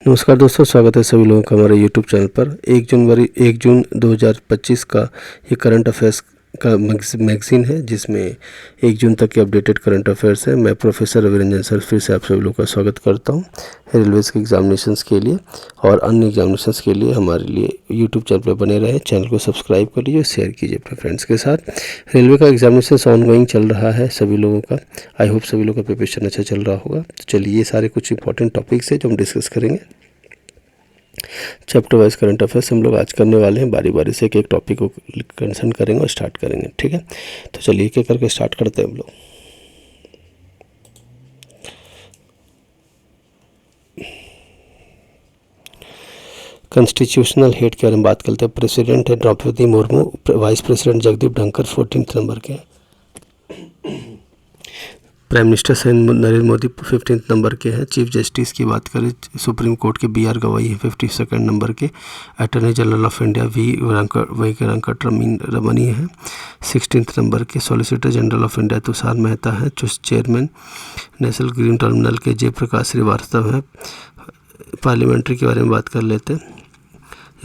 नमस्कार दोस्तों, स्वागत है सभी लोगों का हमारे यूट्यूब चैनल पर। 1 जून 2025 का ये करंट अफेयर्स का मैगज़ीन है, जिसमें 1 जून तक के अपडेटेड करंट अफेयर्स हैं। मैं प्रोफेसर रवि रंजन सर फिर से आप सभी लोगों का स्वागत करता हूं। रेलवेज़ के एग्जामिनेशंस के लिए और अन्य एग्जामिनेशंस के लिए हमारे लिए यूट्यूब चैनल पर बने रहे। चैनल को सब्सक्राइब कर लीजिए, शेयर कीजिए अपने फ्रेंड्स के साथ। रेलवे का एग्जामिनेशन ऑनगोइंग चल रहा है सभी लोगों का। आई होप सभी लोगों का प्रिपरेशन अच्छा चल रहा होगा। तो चलिए, ये सारे कुछ इंपॉर्टेंट टॉपिक्स हैं जो हम डिस्कस करेंगे। चैप्टर वाइज करंट अफेयर्स हम लोग आज करने वाले हैं। बारी बारी से एक एक टॉपिक को कंसर्न करेंगे और स्टार्ट करेंगे, ठीक है। तो चलिए एक एक करके स्टार्ट करते हैं हम लोग। कॉन्स्टिट्यूशनल हेड के बारे में बात करते हैं। प्रेसिडेंट है Droupadi Murmu, vice president Jagdeep Dhankhar 14 number के। प्राइम मिनिस्टर से नरेंद्र मोदी 15 नंबर के हैं। चीफ जस्टिस की बात करें, सुप्रीम कोर्ट के BR गवाई है 52 नंबर के। Attorney general of India V Venkataramani है 16 नंबर के। Solicitor general of India Tushar Mehta है। चेयरमैन नेशनल ग्रीन ट्रिब्यूनल के जयप्रकाश श्रीवास्तव है। पार्लियामेंट्री के बारे में बात कर लेते हैं।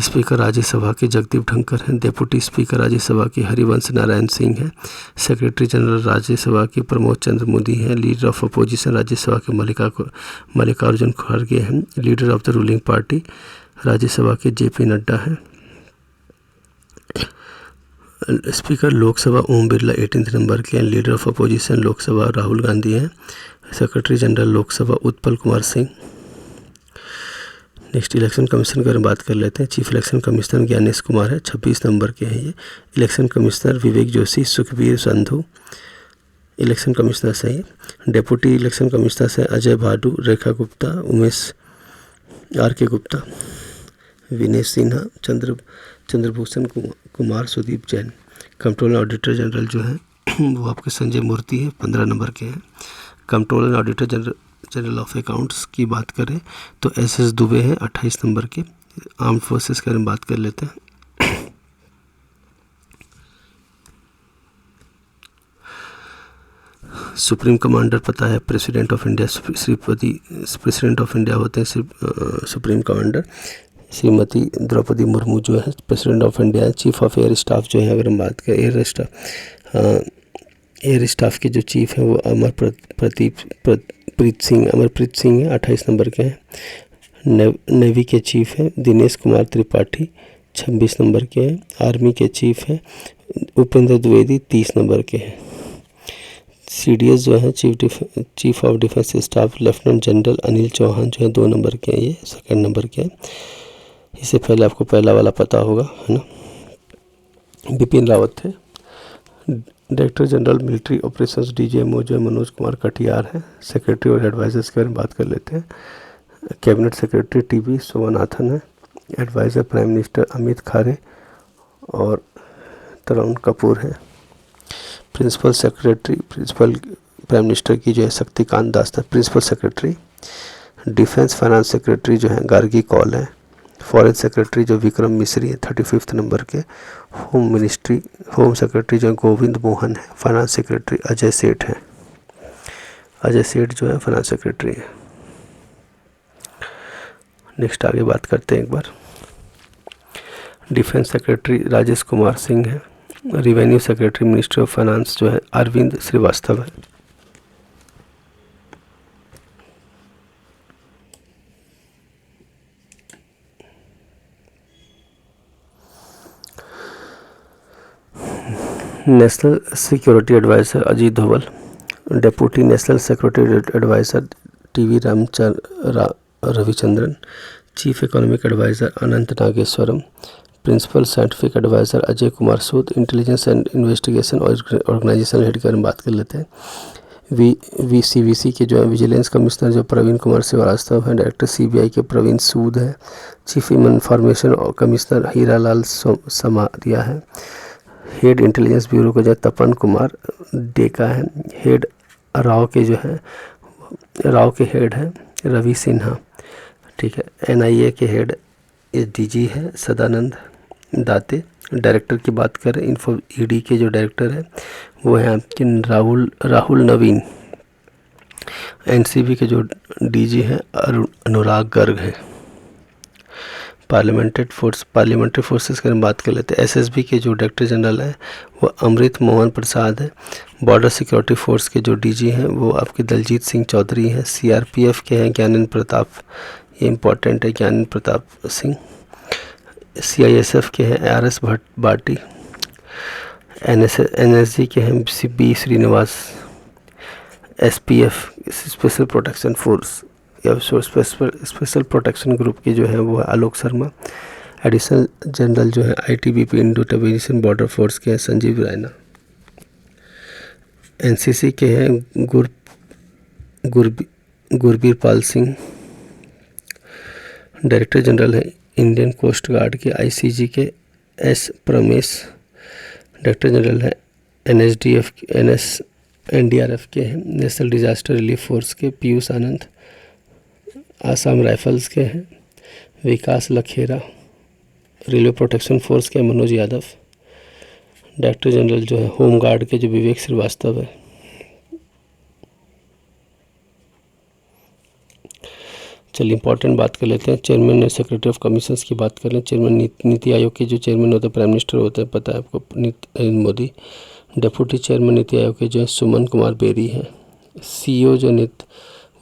स्पीकर राज्यसभा के जगदीप धनखड़ हैं। डेप्यूटी स्पीकर राज्यसभा के हरिवंश नारायण सिंह हैं। सेक्रेटरी जनरल राज्यसभा के प्रमोद चंद्र मोदी हैं। लीडर ऑफ अपोजिशन राज्यसभा के मल्लिकार्जुन खड़गे हैं। Leader of the ruling party Rajya Sabha के JP नड्डा हैं। स्पीकर लोकसभा ओम बिरला 18 नंबर के हैं। Leader of opposition Lok Sabha Rahul Gandhi हैं। Secretary general Lok Sabha Utpal Kumar Singh. Next election commission के बारे में बात कर लेते हैं। Chief election commissioner Gyanesh Kumar है 26 नंबर के हैं ये। Election commissioner Vivek Joshi, Sukhbir Sandhu election commissioner से हैं। डेप्यूटी इलेक्शन कमिश्नर से Ajay Bhadu, Rekha Gupta, Umesh RK Gupta, Vinesh Sinha, Chandrabhushan Kumar, Sudeep Jain. Controller auditor general जो है वो आपके संजय मूर्ति है 15 नंबर के हैं। Controller auditor general of accounts की बात करें तो SS दुबे हैं 28 नंबर के। आर्म्ड फोर्सेस के बारे में बात कर लेते हैं। सुप्रीम कमांडर पता है president of India, president of India होते हैं सुप्रीम कमांडर। श्रीमती द्रौपदी मुर्मू जो है प्रेसिडेंट ऑफ इंडिया है। चीफ ऑफ एयर स्टाफ जो है, अगर हम बात करें एयर स्टाफ के जो चीफ हैं वो अमरप्रीत सिंह है 28 नंबर के हैं। नेवी के चीफ हैं दिनेश कुमार त्रिपाठी 26 नंबर के हैं। आर्मी के चीफ हैं उपेंद्र द्विवेदी 30 नंबर के हैं। CDS जो है chief of defence staff lieutenant general Anil Chauhan जो है 2 नंबर के हैं, ये 2 नंबर के हैं। इससे पहले आपको पहला वाला पता होगा, है ना। बिपिन रावत थे। Director general military operations DGMO जो है मनोज कुमार कटियार है। सेक्रेटरी और एडवाइजर्स के बारे में बात कर लेते हैं। कैबिनेट सेक्रेटरी TB सोमनाथन है। Adviser prime minister Amit Khare और तरुण कपूर है। प्रिंसिपल प्राइम मिनिस्टर की जो है शक्तिकांत दास है principal secretary. Defence finance secretary जो है गार्गी कौल है। फॉरेन सेक्रेटरी जो विक्रम मिश्री है 35 नंबर के। होम सेक्रेटरी जो है गोविंद मोहन है। फाइनेंस सेक्रेटरी अजय सेठ है। अजय सेठ जो है फाइनेंस सेक्रेटरी है। नेक्स्ट आगे बात करते हैं एक बार। डिफेंस सेक्रेटरी राजेश कुमार सिंह है। Revenue secretary ministry of finance जो है अरविंद श्रीवास्तव है। National security adviser Ajit Doval. Deputy national security adviser TV Ravichandran. Chief economic adviser Anant Nageswaran. Principal scientific adviser Ajay Kumar Sood. Intelligence and investigation organisation head के बारे में बात कर लेते हैं। VCVC के जो है विजिलेंस कमिश्नर जो प्रवीण कुमार श्रीवास्तव है। डायरेक्टर CBI के प्रवीण सूद है। Chief information commissioner Hiralal Samariya है। हेड इंटेलिजेंस ब्यूरो को जो है तपन कुमार डेका है। हेड राव के हेड है रवि सिन्हा, ठीक है। NIA के हेड DG है सदानंद दाते। डायरेक्टर की बात करें ED के जो डायरेक्टर है वो है आपके राहुल नवीन। NCB के जो DG हैं अनुराग गर्ग है। पार्लियामेंट्री फोर्सेस की बात कर लेते हैं। एसएसबी के जो डायरेक्टर जनरल हैं वो अमृत मोहन प्रसाद है। बॉर्डर सिक्योरिटी फोर्स के जो डीजी हैं वो आपके दलजीत सिंह चौधरी हैं। सीआरपीएफ के हैं ज्ञानेंद्र प्रताप, ये इंपॉर्टेंट है, ज्ञानेंद्र प्रताप सिंह। सीआईएसएफ के हैं आरएस भाटी। एनएसजी के हैं B Srinivas. SPF special protection force या स्पेशल प्रोटेक्शन ग्रुप के जो है वो है आलोक शर्मा। एडिशनल जनरल जो है ITBP Indo Tibetan border force के हैं संजीव रैना। एनसीसी के हैं गुरबीर पाल सिंह। डायरेक्टर जनरल है इंडियन कोस्ट गार्ड के आईसीजी के एस प्रमेश। डायरेक्टर जनरल है एनडीआरएफ के हैं नेशनल डिजास्टर रिलीफ फोर्स के पीयूष आनंद। आसाम राइफल्स के हैं विकास लखेरा। रेलवे प्रोटेक्शन फोर्स के मनोज यादव। डायरेक्टर जनरल जो है होम गार्ड के जो विवेक श्रीवास्तव है। चलिए इंपॉर्टेंट बात कर लेते हैं। चेयरमैन और सेक्रेटरी ऑफ कमीशंस की बात कर लें। चेयरमैन नीति आयोग के जो चेयरमैन होते हैं प्राइम मिनिस्टर होते हैं, पता है आपको, नरेंद्र मोदी। डिप्टी चेयरमैन नीति आयोग के जो है सुमन कुमार बेरी हैं। सीईओ जो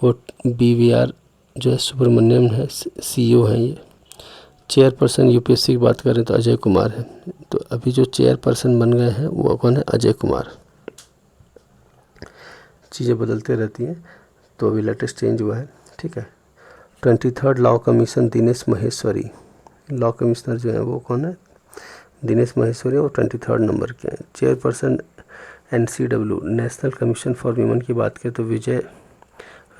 वो बीवीआर जो है सुब्रमण्यम है, सीईओ हैं ये। चेयरपर्सन यूपीएससी की बात करें तो अजय कुमार है। तो अभी जो चेयरपर्सन बन गए हैं वो कौन है? अजय कुमार। चीज़ें बदलते रहती हैं तो अभी लेटेस्ट चेंज हुआ है, ठीक है। 23rd law commission Dinesh Maheshwari. Law commissioner जो है वो कौन है? दिनेश महेश्वरी, और 23rd नंबर के हैं। Chairperson NCW national commission for women की बात करें तो विजय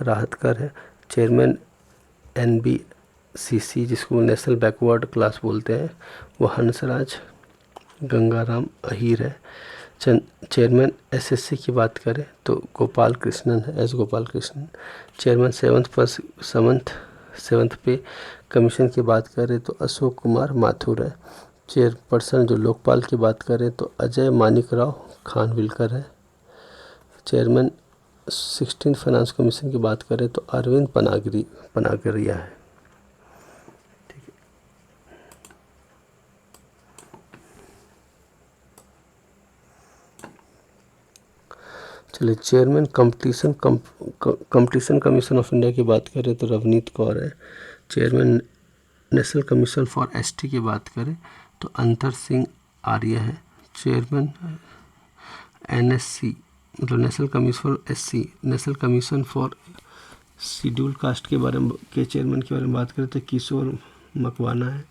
राहतकर है। चेयरमैन एनबीसीसी जिसको नेशनल बैकवर्ड क्लास बोलते हैं वो हंसराज गंगाराम अहीर है। चेयरमैन एसएससी की बात करें तो गोपाल कृष्णन है, S Gopal Krishnan. Chairman seventh पे कमीशन की बात करें तो अशोक कुमार माथुर है। चेयरपर्सन जो लोकपाल की बात करें तो अजय मानिकराव खानविलकर है। चेयरमैन 16 फाइनेंस कमीशन की बात करें तो अरविंद पनागरिया है। ठीक है। चलिए chairman competition commission of India की बात करें तो रवनीत कौर है। Chairman national commission for ST की बात करें तो अंतर सिंह आर्य है। चेयरमैन एनएससी मतलब national commission for SC, national commission for schedule caste के चेयरमैन के बारे में बात करें तो किशोर मकवाना है।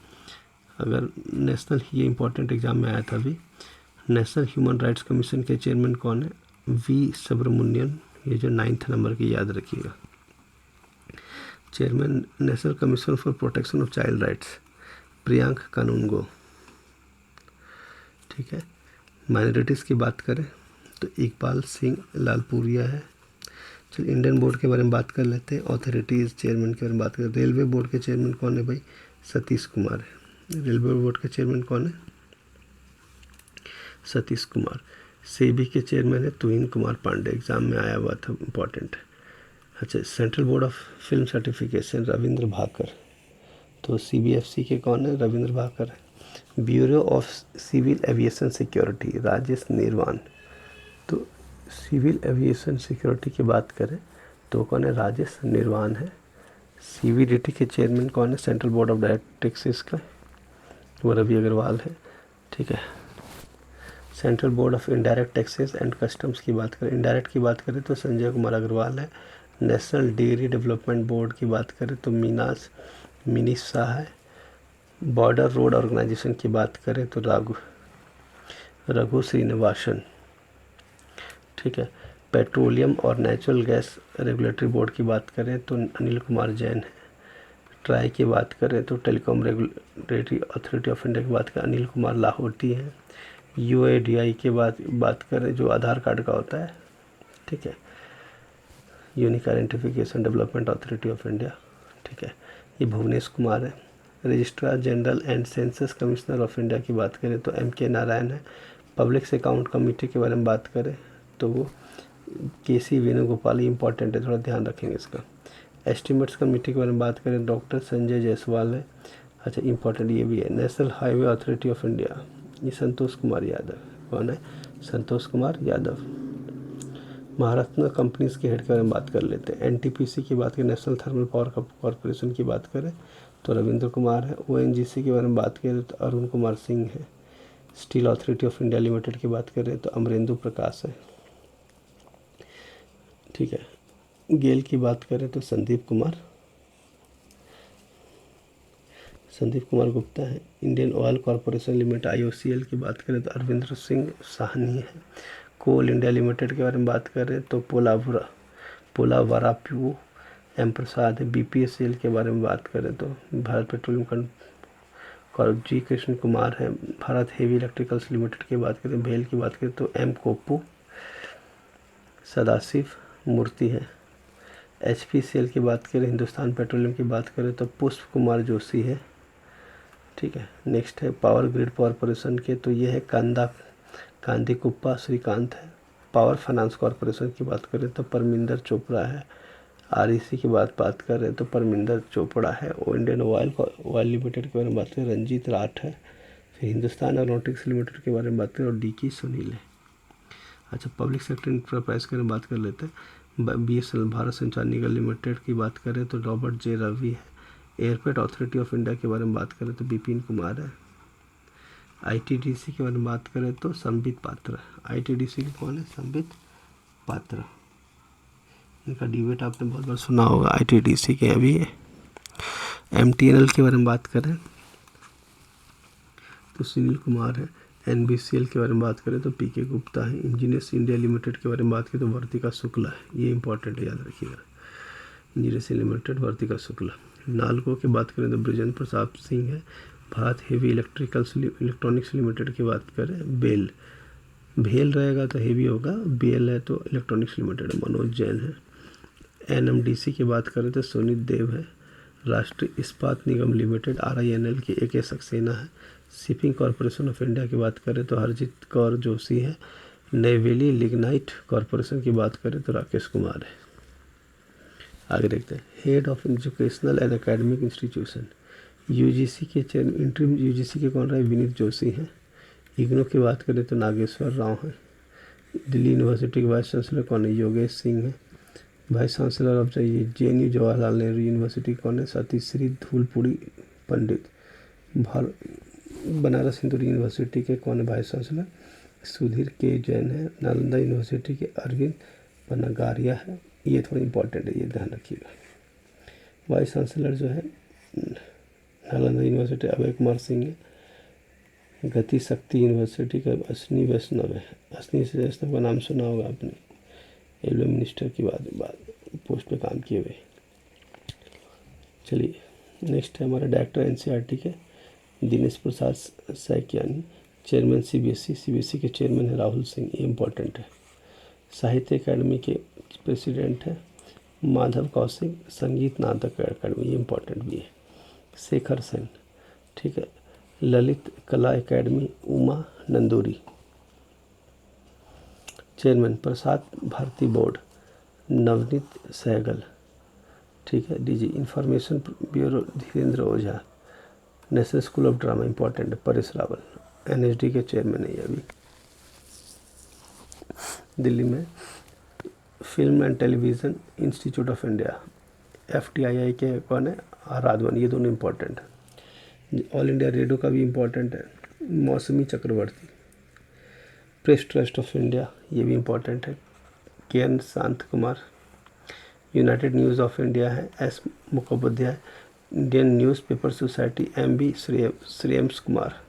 अगर नेशनल, ये इंपॉर्टेंट एग्जाम में आया था अभी, नेशनल ह्यूमन राइट्स कमीशन के चेयरमैन कौन है? वी सुब्रमण्यन, ये जो 9th नंबर की याद रखिएगा। Chairman national commission for protection of child rights Priyank Kanoongo, ठीक है। माइनॉरिटीज़ की बात करें तो इकबाल सिंह लालपुरिया है। चलिए इंडियन बोर्ड के बारे में बात कर लेते हैं। ऑथोरिटीज़ चेयरमैन के बारे में बात करें। रेलवे बोर्ड के चेयरमैन कौन है भाई? सतीश कुमार है। रेलवे बोर्ड के चेयरमैन कौन है? सतीश कुमार। सेबी के चेयरमैन है तुहिन कुमार पांडे, एग्जाम में आया हुआ था, इम्पॉर्टेंट। अच्छा, central board of film certification Ravindra Bhakar. तो सीबीएफसी के कौन है? रविंद्र भाकर है। Bureau of civil aviation security Rajesh Nirwan. तो सिविल एविएशन सिक्योरिटी की बात करें तो कौन है? राजेश निर्वाण है। सीवीडीटी के चेयरमैन कौन है? Central board of direct taxes का वो रवि अग्रवाल है, ठीक है। Central board of indirect taxes and customs की बात करें, इनडायरेक्ट की बात करें तो संजय कुमार अग्रवाल है। नेशनल डेयरी डेवलपमेंट बोर्ड की बात करें तो मिनीश शाह है। बॉर्डर रोड ऑर्गेनाइजेशन की बात करें तो रघु श्रीनिवासन, ठीक है। पेट्रोलियम और नेचुरल गैस रेगुलेटरी बोर्ड की बात करें तो अनिल कुमार जैन है। ट्राई की बात करें तो telecom regulatory authority of India की बात करें अनिल कुमार लाहौटी हैं। यूएडीआई के बात करें जो आधार कार्ड का होता है, ठीक है, unique identification development authority of India, ठीक है, ये भुवनेश कुमार है। Registrar general and census commissioner of India की बात करें तो एम के नारायण है। पब्लिक अकाउंट कमेटी के बारे में बात करें तो वो केसी वेणुगोपाल, इंपॉर्टेंट है, थोड़ा ध्यान रखेंगे इसका। एस्टिमेट्स कमेटी के बारे में बात करें डॉक्टर संजय जायसवाल है। अच्छा इंपॉर्टेंट ये भी है, national highway authority of India, ये संतोष कुमार यादव। कौन है? संतोष कुमार यादव। महारत्न कंपनीज के हेड के बारे में बात कर लेते हैं। एनटीपीसी की बात करें, नेशनल थर्मल पावर कॉरपोरेशन की बात करें तो रविंद्र कुमार है। ओएनजीसी के बारे में बात करें तो अरुण कुमार सिंह है। Steel authority of India limited की बात करें तो अमरेंदु प्रकाश है। ठीक है। गेल की बात करें तो संदीप कुमार गुप्ता है। Indian oil corporation limited IOCL की बात करें तो अरविंदर सिंह साहनी है। कोल इंडिया लिमिटेड के बारे में बात करें तो पोलावरापू एम प्रसाद है। बीपीएसएल के बारे में बात करें तो भारत पेट्रोलियम जी कृष्ण कुमार है। भारत हेवी इलेक्ट्रिकल्स लिमिटेड की बात करें, भेल की बात करें तो एम कोप्पू सदाशिव मूर्ति है। एचपीसीएल की बात करें, हिंदुस्तान पेट्रोलियम की बात करें तो पुष्प कुमार जोशी है। ठीक है। नेक्स्ट है पावर ग्रिड कॉरपोरेशन के, तो ये है कांदीकुप्पा श्रीकांत है। पावर फाइनेंस कॉरपोरेशन की बात करें तो परमिंदर चोपड़ा है। आरईसी की बात करें तो परमिंदर चोपड़ा है। और इंडियन ऑयल लिमिटेड के बारे में बात करें रंजीत राठ है। फिर हिंदुस्तान एरोनॉटिक्स लिमिटेड के बारे में बात करें और डीकी सुनील है। अच्छा पब्लिक सेक्टर इंटरप्राइज के बारे में बात कर लेते हैं। बीएसएनएल भारत संचार निगम लिमिटेड की बात करें तो रॉबर्ट जे रवि है। एयरपोर्ट अथॉरिटी ऑफ इंडिया के बारे में बात करें तो बिपिन कुमार है। आईटीडीसी के बारे में बात करें तो संबित पात्र। आईटीडीसी के कौन है? संबित पात्र। इनका डिबेट आपने बहुत बार सुना होगा। आईटीडीसी के अभी एमटीएनएल के बारे में बात करें तो सुनील कुमार है। एनबीसीएल के बारे में बात करें तो पीके गुप्ता है। इंजीनियर्स इंडिया लिमिटेड के बारे में बात करें तो वर्तिका शुक्ला है। ये इंपॉर्टेंट है, याद रखिएगा। इंजीनियर्स लिमिटेड वर्तिका शुक्ला। नालको की बात करें तो ब्रजेंद्र प्रसाद सिंह है। भारत हेवी इलेक्ट्रॉनिक्स लिमिटेड की बात करें भेल रहेगा तो हेवी होगा, बीएल है तो इलेक्ट्रॉनिक्स लिमिटेड मनोज जैन है। एनएमडीसी की बात करें तो सुनीत देव है। राष्ट्रीय इस्पात निगम लिमिटेड आरआईएनएल की AK सक्सेना है। शिपिंग कॉरपोरेशन ऑफ इंडिया की बात करें तो हरजीत कौर जोशी है। नेवेली लिग्नाइट कॉरपोरेशन की बात करें तो राकेश कुमार है। आगे देखते हैं। Head of educational and academic institution UGC के चेयरमैन इंटरिम यूजीसी के कौन रहे? विनीत जोशी हैं। इग्नू की बात करें तो नागेश्वर राव हैं। दिल्ली यूनिवर्सिटी के वाइस चांसलर कौन है? योगेश सिंह है। Vice chancellor of JNU Jawaharlal Nehru university कौन है? सतीश्री धूलपुरी पंडित। बनारस हिंदू यूनिवर्सिटी के कौन है वाइस चांसलर? सुधीर के जैन है। नालंदा यूनिवर्सिटी के अरविंद पनागारिया है। ये थोड़ा इंपॉर्टेंट है, ये ध्यान रखिएगा। वाइस चांसलर जो है नालंदा यूनिवर्सिटी अभय कुमार सिंह है। गति शक्ति यूनिवर्सिटी का अश्विनी वैष्णव है। अश्विनी वैष्णव का नाम सुना होगा आपने, रेलवे मिनिस्टर की बाद पोस्ट पे काम किए हुए। चलिए नेक्स्ट है हमारा डायरेक्टर एनसीईआरटी के दिनेश प्रसाद सैकियानी। चेयरमैन सीबीएसई के चेयरमैन है राहुल सिंह, ये इम्पोर्टेंट है। साहित्य अकादमी के प्रेसिडेंट है माधव कौशिक। संगीत नाटक अकादमी, ये इम्पोर्टेंट भी है। शेखर सेन। ठीक है। ललित कला एकेडमी उमा नंदूरी। चेयरमैन प्रसाद भारती बोर्ड नवनीत सहगल। ठीक है। DG information bureau Dhirendra Ojha. National school of drama important है परेश रावल। एनएसडी के चेयरमैन है ये अभी। दिल्ली में film and television institute of India FTII के कौन है? राधवन। ये दोनों इम्पोर्टेंट है। ऑल इंडिया रेडियो का भी इम्पोर्टेंट है Moushumi Chakraborty. Press trust of India, ये भी इम्पोर्टेंट है KN Shanta Kumar. United news of India है S Mukhopadhyay. Indian newspaper society MB Shreyams Kumar.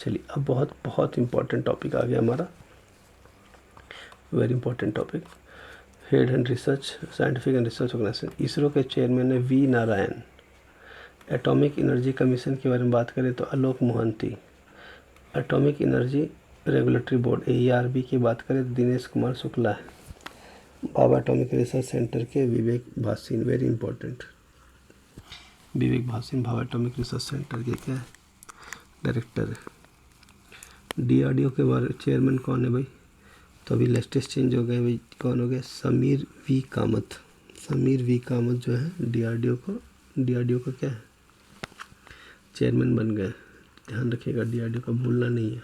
चलिए अब बहुत इम्पोर्टेंट टॉपिक आ गया हमारा, very important topic. Head and research scientific and research organisation ISRO के चेयरमैन है V Narayan. Atomic energy commission के बारे में बात करें तो Alok Mohanty. Atomic energy regulatory board AERB की बात करें तो दिनेश कुमार शुक्ला है। भाभा एटॉमिक रिसर्च सेंटर के Vivek Bhasin, very important. Vivek Bhasin Bhabha atomic research centre के क्या है? डायरेक्टर है। DRDO के बारे चेयरमैन कौन है भाई? तो अभी लेटेस्ट चेंज हो गए भाई, कौन हो गया? समीर V कामत। समीर V कामत जो है DRDO का क्या है? चेयरमैन बन गए। ध्यान रखिएगा, DRDO का भूलना नहीं है।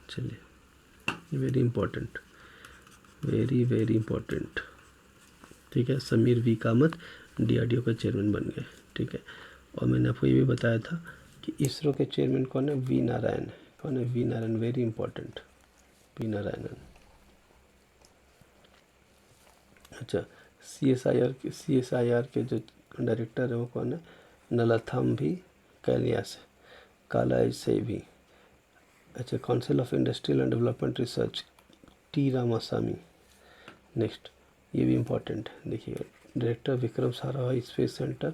चलिए, very important, very very important. ठीक है, समीर वी कामत DRDO का चेयरमैन बन गए। ठीक है, और मैंने आपको ये भी बताया था कि इसरो के चेयरमैन कौन है, वी नारायण। कौन है, V Narayan, very important, V Narayanan. अच्छा, CSIR के जो डायरेक्टर है वो कौन है, नलाथम भी कैलियास, काला से भी। अच्छा, council of industrial and development research, T Ramaswamy. Next, ये भी इम्पोर्टेंट है, देखिएगा, director Vikram Sarabhai space centre,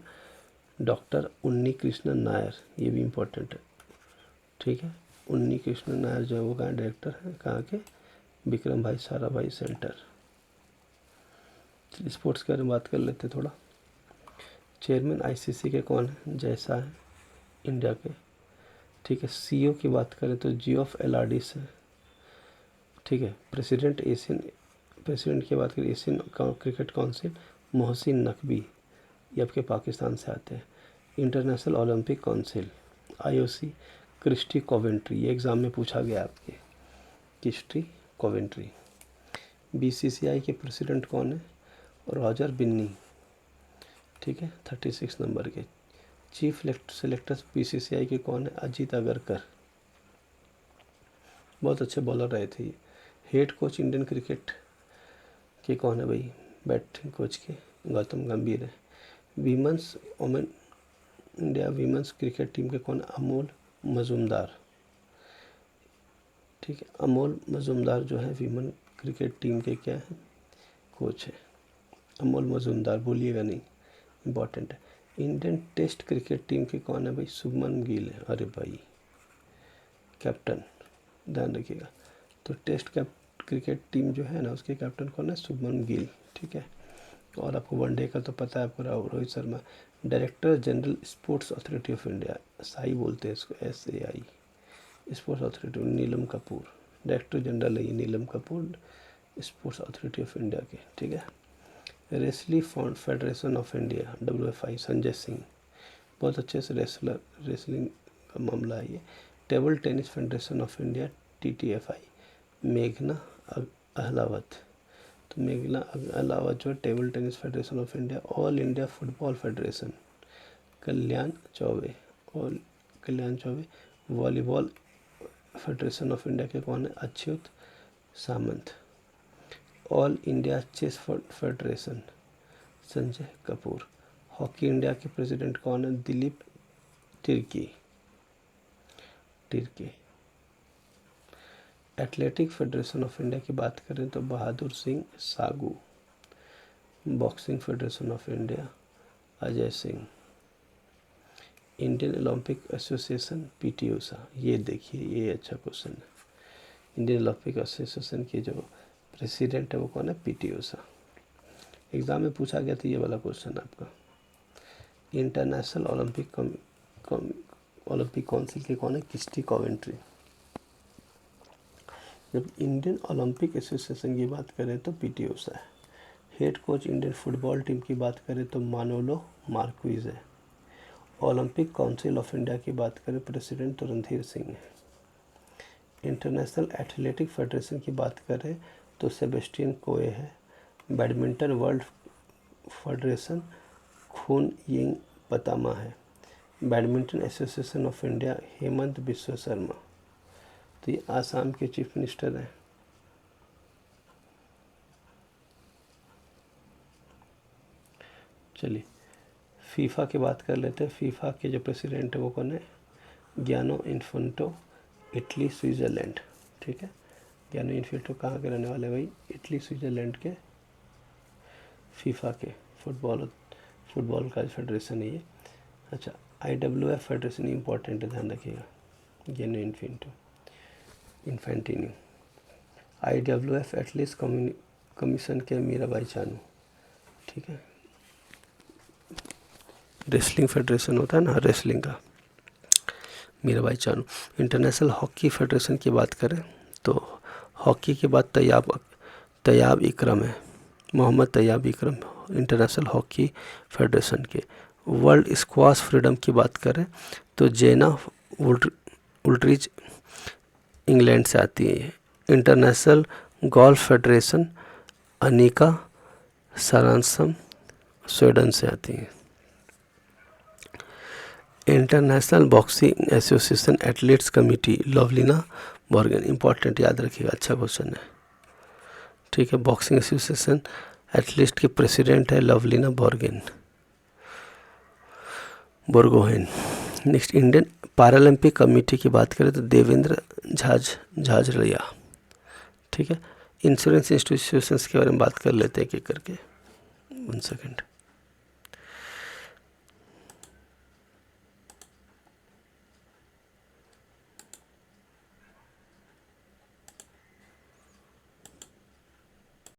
doctor Unnikrishnan Nair, ये भी इम्पोर्टेंट है। ठीक है, उन्नी कृष्णन नायर जो है वो कहाँ डायरेक्टर है, कहाँ के, विक्रम भाई साराभाई सेंटर। स्पोर्ट्स के बारे में बात कर लेते थोड़ा। चेयरमैन ICC के कौन है, जैसा है, इंडिया के। ठीक है, CEO की बात करें तो जियोफ एलाडिस है। ठीक है, प्रेसिडेंट की बात करें Asian cricket council, Mohsin Naqvi, ये आपके पाकिस्तान से आते हैं। International Olympic council IOC, Christie Coventry, ये एग्ज़ाम में पूछा गया आपके, क्रिस्टी कोवेंट्री। BCCI के प्रेसिडेंट कौन है, रॉजर बिन्नी। ठीक है, 36 नंबर के। चीफ सेलेक्टर्स BCCI के कौन है, अजीत अगरकर, बहुत अच्छे बॉलर रहे थे। हेड कोच इंडियन क्रिकेट के कौन है भाई, बैटिंग कोच के गौतम गंभीर है। इंडिया वीमेंस क्रिकेट टीम के कौन, अमोल मजुमदार। ठीक है, अमोल मजुमदार जो है वीमेन क्रिकेट टीम के क्या है, कोच है, अमोल मजुमदार, भूलिएगा नहीं, इम्पॉर्टेंट है। इंडियन टेस्ट क्रिकेट टीम के कौन है भाई, शुभमन गिल है। अरे भाई, कैप्टन, ध्यान रखिएगा। तो टेस्ट क्रिकेट टीम जो है ना, उसके कैप्टन कौन है, शुभमन गिल। ठीक है, और आपको वनडे का तो पता है आपको, Rohit Sharma. Director general sports authority of India, SAI बोलते हैं इसको, SAI, sports authority, Neelam Kapoor, director general है ये Neelam Kapoor, sports authority of India के। ठीक है, wrestling federation of India, WFI, Sanjay Singh, बहुत अच्छे से रेसलिंग का मामला है ये। Table tennis federation of India, TTFI, मेघना अहलावत। तो मेघना अहलावत जो है table tennis federation of India. All India football federation, Kalyan Chaubey, volleyball federation of India के कौन है, Achyuta Samanta. All India chess federation, Sanjay Kapoor. Hockey India के प्रेसिडेंट कौन है, Dilip Tirkey. Athletic federation of India की बात करें तो Bahadur Singh Sagoo. Boxing federation of India, Ajay Singh. Indian Olympic association, PT Usha. ये देखिए, ये अच्छा क्वेश्चन है। इंडियन ओलंपिक एसोसिएशन की जो प्रेसिडेंट है वो कौन है, PT ऊषा। एग्जाम में पूछा गया था ये वाला क्वेश्चन आपका। इंटरनेशनल ओलंपिक काउंसिल के कौन है, क्रिस्टी कोवेंट्री। जब इंडियन ओलंपिक एसोसिएशन की बात करें तो PT ऊषा है। Head coach Indian football team की बात करें तो मानोलो मार्क्विज है। ओलंपिक काउंसिल ऑफ इंडिया की बात करें, प्रेसिडेंट तो रणधीर सिंह है। इंटरनेशनल एथलेटिक फेडरेशन की बात करें तो सेबेस्टियन कोए है। बैडमिंटन वर्ल्ड फेडरेशन, खून यिंग पतामा है। Badminton association of India, Hemant Biswa Sharma. तो ये आसाम के चीफ मिनिस्टर हैं। चलिए, फीफा की बात कर लेते हैं। फीफा के जो प्रेसिडेंट है वो कौन है, गियानो इन्फेंटो, इटली स्विट्ज़रलैंड। ठीक है, गियानो इन्फेंटो कहाँ के रहने वाले भाई, इटली स्विट्ज़रलैंड के। फीफा के फुटबॉल का फेडरेशन है ये। अच्छा, IWF फेडरेशन इंपॉर्टेंट है, ध्यान रखिएगा, गियानो इन्फेंटिनो। IWF एथलीट्स कमीशन के मीराबाई चानू। ठीक है, रेसलिंग फेडरेशन होता है ना, रेसलिंग का, Mirabai Chanu. International hockey federation की बात करें तो हॉकी के बाद तैयाब इकरम है, Mohammad Tayyab Ikram, international hockey federation के। वर्ल्ड स्क्वाश फ्रीडम की बात करें तो जेना उल्ट्रिच इंग्लैंड से आती है। International golf federation Annika Sorenstam Sweden से आती है। International boxing association athletes committee Lovlina Borgohain, important याद रखिएगा, अच्छा क्वेश्चन है, ठीक है। बॉक्सिंग एसोसिएशन एथलीट के प्रेसिडेंट है Lovlina Borgohain. Next Indian Paralympic committee की बात करें तो देवेंद्र झाझड़िया, ठीक है। इंश्योरेंस इंस्टीट्यूशंस के बारे में बात कर लेते हैं एक एक करके, 1 सेकेंड।